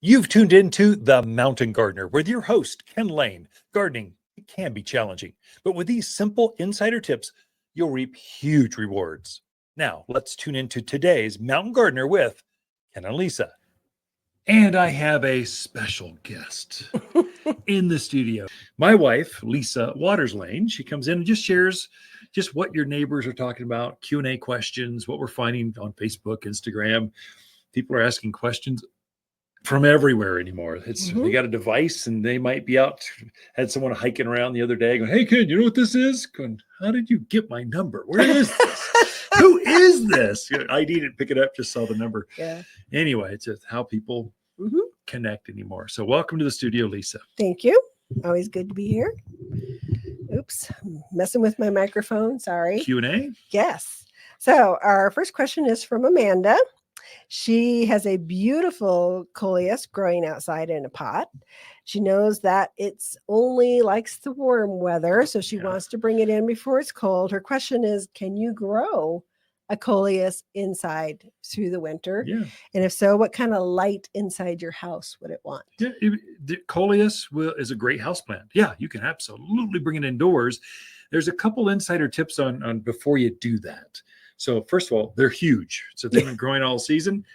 You've tuned into The Mountain Gardener with your host, Ken Lain. Gardening can be challenging, but with these simple insider tips, you'll reap huge rewards. Now, let's tune into today's Mountain Gardener with Ken and Lisa. And I have a special guest in the studio. My wife, Lisa Lain. She comes in and just shares just what your neighbors are talking about, Q&A questions, what we're finding on Facebook, Instagram. People are asking questions from everywhere anymore. It's They got a device and they might be out. Had someone hiking around the other day going, "Hey Ken, you know what this is?" Going, "How did you get my number? Where is this? Who is this?" I didn't pick it up, just saw the number. Yeah. Anyway, it's just how people connect anymore. So welcome to the studio, Lisa. Thank you. Always good to be here. Oops, I'm messing with my microphone. Sorry. Q&A? Yes. So our first question is from Amanda. She has a beautiful coleus growing outside in a pot. She knows that it's only likes the warm weather, so she wants to bring it in before it's cold. Her question is, can you grow a coleus inside through the winter? Yeah. And if so, what kind of light inside your house would it want? Yeah, the coleus is a great houseplant. Yeah, you can absolutely bring it indoors. There's a couple insider tips on before you do that. So first of all, they're huge. So they've been growing all season.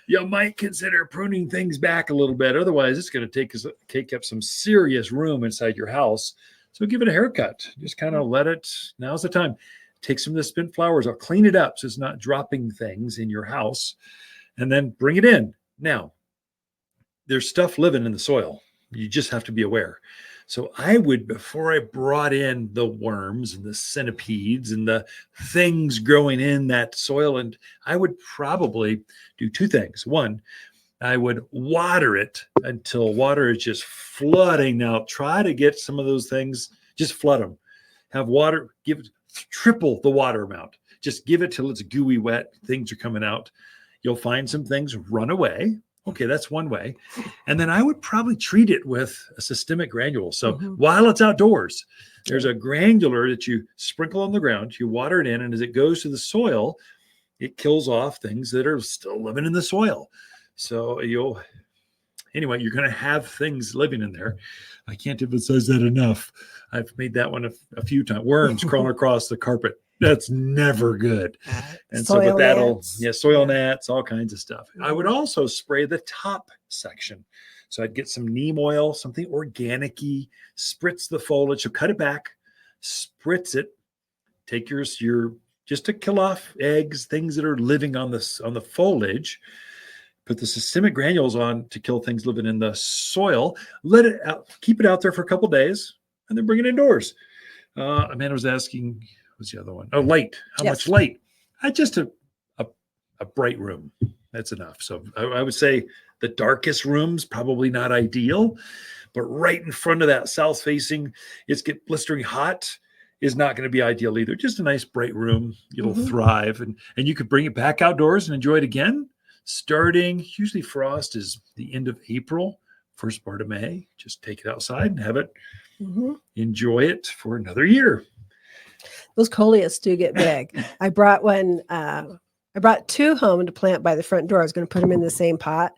You might consider pruning things back a little bit. Otherwise, it's going to take up some serious room inside your house. So give it a haircut. Just kind of let it. Now's the time. Take some of the spent flowers. I'll clean it up so it's not dropping things in your house. And then bring it in. Now, there's stuff living in the soil. You just have to be aware. So I would, before I brought in the worms and the centipedes and the things growing in that soil, and I would probably do two things. One, I would water it until water is just flooding out. Try to get some of those things, just flood them. Have water, give it triple the water amount. Just give it till it's gooey wet. Things are coming out. You'll find some things run away. Okay, that's one way. And then I would probably treat it with a systemic granule. So while it's outdoors, there's a granular that you sprinkle on the ground, you water it in, and as it goes to the soil, it kills off things that are still living in the soil. So you're going to have things living in there. I can't emphasize that enough. I've made that one a few times. Worms crawling across the carpet. That's never good. And so, but that'll, soil gnats, all kinds of stuff. I would also spray the top section. So I'd get some neem oil, something organic-y, spritz the foliage. So cut it back, spritz it, take your just to kill off eggs, things that are living on the foliage. Put the systemic granules on to kill things living in the soil. Let it out, keep it out there for a couple of days, and then bring it indoors. Amanda was asking, what's the other one? Oh, light. How much light? Just a bright room. That's enough. So I would say the darkest room's probably not ideal, but right in front of that south facing, it's get blistering hot is not going to be ideal either. Just a nice bright room. It'll thrive, and you could bring it back outdoors and enjoy it again. Starting, usually frost is the end of April, first part of May. Just take it outside and have it, enjoy it for another year. Those coleus do get big. I brought two home to plant by the front door. I was going to put them in the same pot.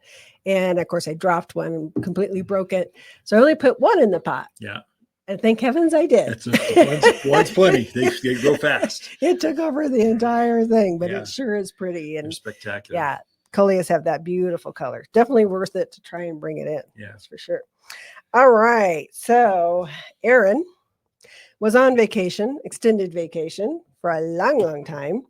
And of course I dropped one and completely broke it. So I only put one in the pot. Yeah. And thank heavens I did. One's plenty. They grow fast. It took over the entire thing, but it sure is pretty. And they're spectacular. Yeah. Coleus have that beautiful color. Definitely worth it to try and bring it in. Yeah. That's for sure. All right. So Aaron was on vacation, extended vacation for a long, long time.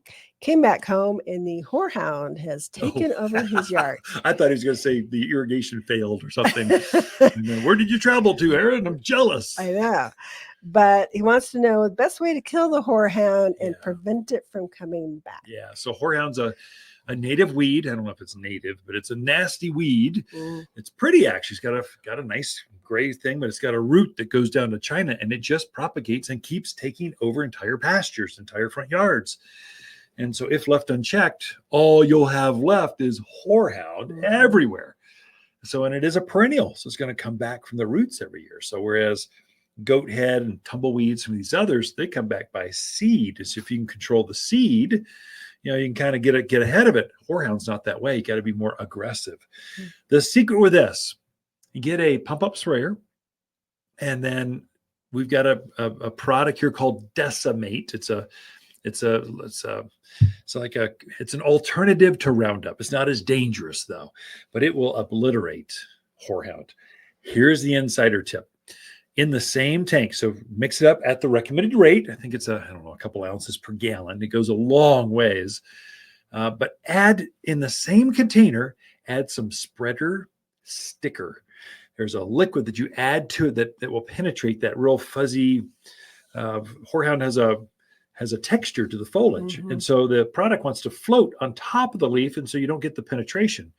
Came back home and the horehound has taken over his yard. I thought he was going to say the irrigation failed or something. And then, where did you travel to, Aaron? I'm jealous. I know. But he wants to know the best way to kill the horehound and prevent it from coming back. Yeah. So horehound's a native weed. I don't know if it's native, but it's a nasty weed. It's pretty, actually. It's got a nice gray thing, but it's got a root that goes down to China, and it just propagates and keeps taking over entire pastures, entire front yards. And so if left unchecked, all you'll have left is horehound everywhere. So, and it is a perennial. So it's going to come back from the roots every year. So whereas goat head and tumbleweeds, some of these others, they come back by seed. So if you can control the seed, you can kind of get ahead of it. Horehound's not that way. You got to be more aggressive. Mm. The secret with this, you get a pump up sprayer, and then we've got a product here called Decimate. It's an alternative to Roundup. It's not as dangerous though, but it will obliterate horehound. Here's the insider tip. In the same tank, so mix it up at the recommended rate. I think it's a couple ounces per gallon. It goes a long ways. But add in the same container, add some spreader sticker. There's a liquid that you add to it that will penetrate that real fuzzy. Horehound has a texture to the foliage, and so the product wants to float on top of the leaf, and so you don't get the penetration.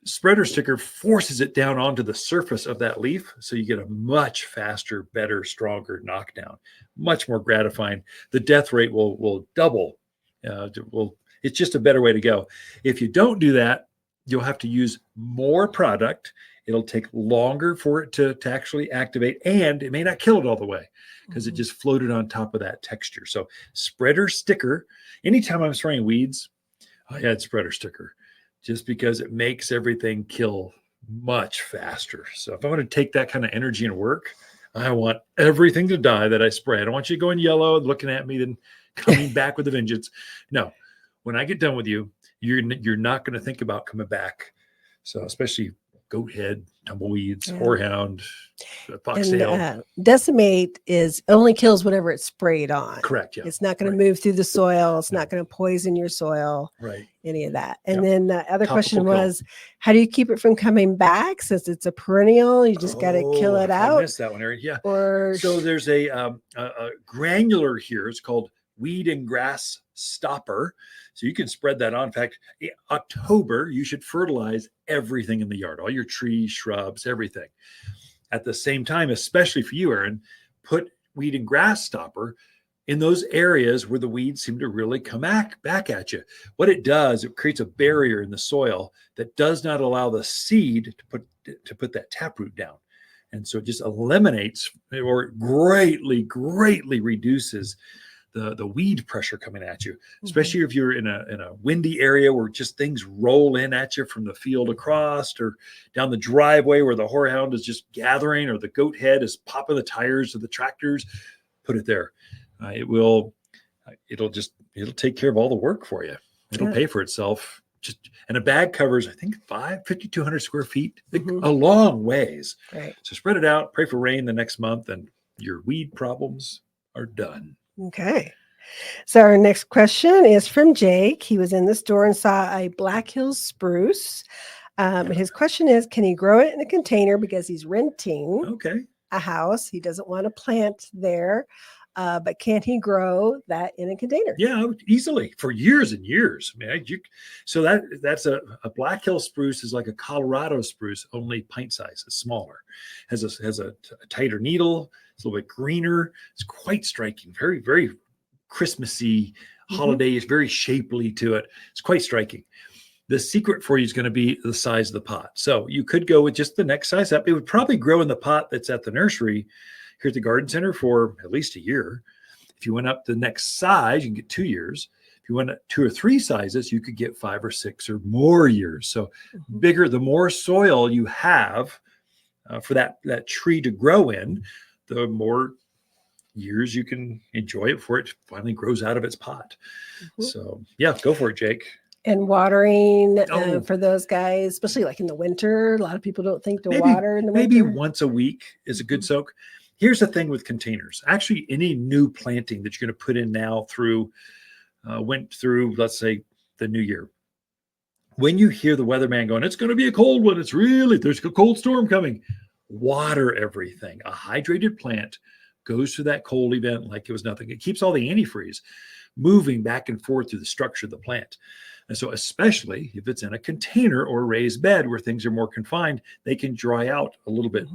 Spreader sticker forces it down onto the surface of that leaf, so you get a much faster, better, stronger knockdown, much more gratifying. The death rate will double. It's just a better way to go. If you don't do that, you'll have to use more product. It'll take longer for it to actually activate, and it may not kill it all the way because it just floated on top of that texture. So spreader sticker, anytime I'm spraying weeds, I add spreader sticker just because it makes everything kill much faster. So if I want to take that kind of energy and work, I want everything to die that I spray. I don't want you going yellow and looking at me, then coming back with a vengeance. No, when I get done with you, you're not going to think about coming back. So especially goat head, tumbleweeds, horehound, foxtail. And Decimate only kills whatever it's sprayed on. Correct. Yeah. It's not going to move through the soil. It's not going to poison your soil. Right. Any of that. And then the other Topical question kill. was, how do you keep it from coming back? Since it's a perennial, you just got to kill it out. I missed that one, Eric. Yeah. So there's a granular here. It's called weed and grass stopper. So you can spread that on. In fact, in October, you should fertilize everything in the yard, all your trees, shrubs, everything. At the same time, especially for you, Aaron, put weed and grass stopper in those areas where the weeds seem to really come back at you. What it does, it creates a barrier in the soil that does not allow the seed to put that taproot down. And so it just eliminates or greatly reduces the weed pressure coming at you, especially if you're in a windy area where just things roll in at you from the field across or down the driveway where the horehound is just gathering or the goat head is popping the tires of the tractors. Put it there. It'll take care of all the work for you. It'll pay for itself. And a bag covers, I think, 5,200 square feet, a long ways. Right. So spread it out, pray for rain the next month, and your weed problems are done. Okay. So our next question is from Jake. He was in the store and saw a Black Hills spruce. His question is, can he grow it in a container because he's renting a house? He doesn't want to plant there, but can he grow that in a container? Yeah, easily for years and years. I mean, so that's a Black Hills spruce is like a Colorado spruce, only pint size. It's smaller, has a tighter needle. It's a little bit greener. It's quite striking. Very, very Christmassy, holiday. It's very shapely to it. It's quite striking. The secret for you is going to be the size of the pot. So you could go with just the next size up. It would probably grow in the pot that's at the nursery here at the garden center for at least a year. If you went up the next size, you can get 2 years. If you went up 2 or 3 sizes, you could get 5 or 6 or more years. So bigger, the more soil you have for that tree to grow in, the more years you can enjoy it before it finally grows out of its pot. So yeah, go for it, Jake. And watering for those guys, especially like in the winter, a lot of people don't think to water in the winter. Maybe once a week is a good soak. Here's the thing with containers. Actually, any new planting that you're going to put in now went through, let's say, the new year. When you hear the weatherman going, it's going to be a cold one. There's a cold storm coming. Water everything. A hydrated plant goes through that cold event like it was nothing. It keeps all the antifreeze moving back and forth through the structure of the plant. And so especially if it's in a container or a raised bed where things are more confined, they can dry out a little bit,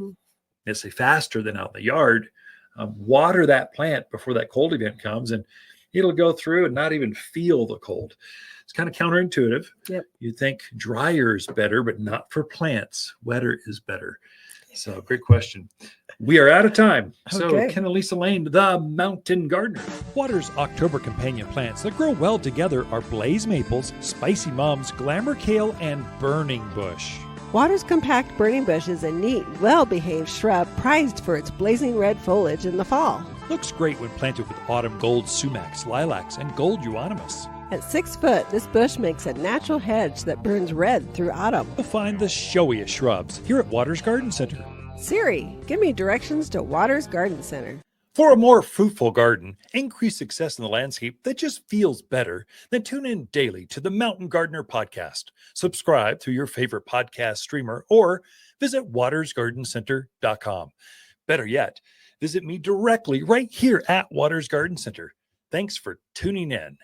let's say, faster than out in the yard. Water that plant before that cold event comes, and it'll go through and not even feel the cold. It's kind of counterintuitive. Yep. You think drier is better, but not for plants. Wetter is better. So great question. We are out of time. So Okay. Ken and Lisa Lain, the mountain gardener. Water's October companion plants that grow well together are blaze maples, spicy mums, glamour kale, and burning bush. Water's compact burning bush is a neat, well-behaved shrub prized for its blazing red foliage in the fall. Looks great when planted with autumn gold sumacs, lilacs, and gold euonymus. At 6 foot, this bush makes a natural hedge that burns red through autumn. You'll find the showiest shrubs here at Water's Garden Center. Siri, give me directions to Water's Garden Center. For a more fruitful garden, increased success in the landscape that just feels better, then tune in daily to the Mountain Gardener podcast. Subscribe through your favorite podcast streamer or visit watersgardencenter.com. Better yet, visit me directly right here at Waters Garden Center. Thanks for tuning in.